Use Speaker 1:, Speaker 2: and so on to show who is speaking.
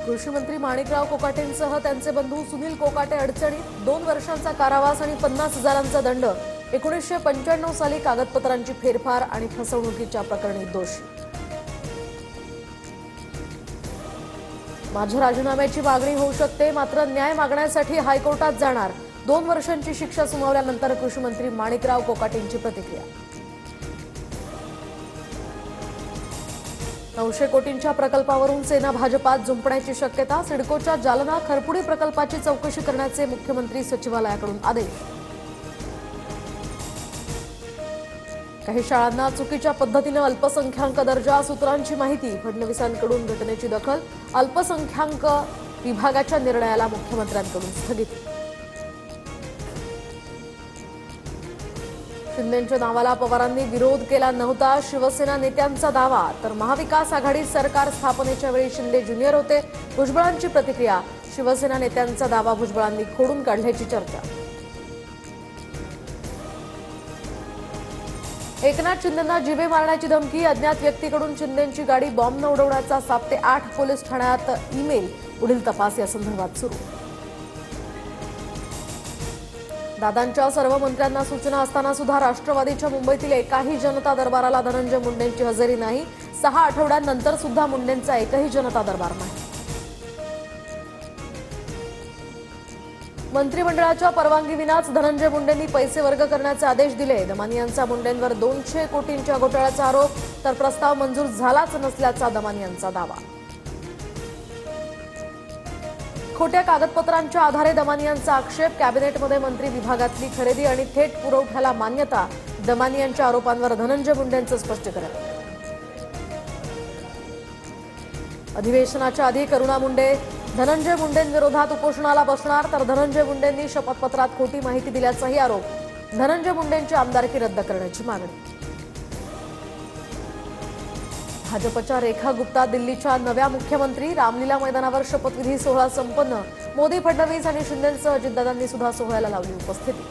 Speaker 1: कृषी मंत्री माणिकराव कोकाटेंसह त्यांचे बंधू सुनील कोकाटे अडचणीत 2 वर्षांचा कारावास आणि 50,000चा दंड। 1995 साली कागदपत्रांची फेरफार आणि फसवणुकीच्या प्रकरणी दोषी। माझ्या राजीनाम्याची मागणी होऊ शकते, मात्र न्याय मागण्यासाठी हायकोर्टात जाणार। 2 वर्षांची शिक्षा सुनावल्यानंतर कृषी मंत्री माणिकराव कोकाटेंची प्रतिक्रिया। 900 कोटींच्या प्रकल्पावरून सेना भाजपात जुंपण्याची शक्यता। सिडकोच्या जालना खरपुडी प्रकल्पाची चौकशी करण्याचे मुख्यमंत्री सचिवालयाकडून आदेश। काही शाळांना चुकीच्या पद्धतीने अल्पसंख्याक दर्जा, सूत्रांची माहिती। फडणवीसांकडून घटनेची दखल। अल्पसंख्याक विभागाच्या निर्णयाला मुख्यमंत्र्यांकडून स्थगिती। शिंदेंच्या नावाला पवारांनी विरोध केला नव्हता, शिवसेना नेत्यांचा दावा। तर महाविकास आघाडी सरकार स्थापनेच्या वेळी शिंदे ज्युनियर होते। भुजबळांची प्रतिक्रिया। शिवसेना नेत्यांचा दावा भुजबळांनी खोडून काढल्याची चर्चा। एकनाथ शिंदेंना जीवे मारण्याची धमकी। अज्ञात व्यक्तीकडून शिंदेंची गाडी बॉम्बनं उडवण्याचा 7 ते 8 पोलीस ठाण्यात ईमेल। पुढील तपास या संदर्भात सुरू। दादांच्या सर्व मंत्र्यांना सूचना असताना सुद्धा राष्ट्रवादीच्या मुंबईतील एकाही जनता दरबाराला धनंजय मुंडेंची हजेरी नाही। 6 आठवड्यांनंतर सुद्धा मुंडेंचा एकही जनता दरबार नाही। मंत्रिमंडळाच्या परवानगीविनाच धनंजय मुंडेंनी पैसे वर्ग करण्याचे आदेश दिले। दमानियांचा मुंडेंवर 200 कोटींच्या घोटाळ्याचा आरोप, तर प्रस्ताव मंजूर झालाच नसल्याचा दमानियांचा दावा। खोट्या कागदपत्रांच्या आधारे दमानियांचा आक्षेप। कॅबिनेटमध्ये मंत्री विभागातली खरेदी आणि थेट पुरवठ्याला मान्यता। दमानियांच्या आरोपांवर धनंजय मुंडेंचं स्पष्टीकरण। अधिवेशनाच्या आधी करुणा मुंडे धनंजय मुंडेंविरोधात उपोषणाला बसणार, तर धनंजय मुंडेंनी शपथपत्रात खोटी माहिती दिल्याचाही आरोप। धनंजय मुंडेंची आमदारकी रद्द करण्याची मागणी। भाजपच्या रेखा गुप्ता दिल्लीच्या नव्या मुख्यमंत्री। रामलीला मैदानावर शपथविधी सोहळा संपन्न। मोदी, फडणवीस आणि शिंदेंसह अजितदादांनी सुद्धा सोहळ्याला लावली उपस्थिती।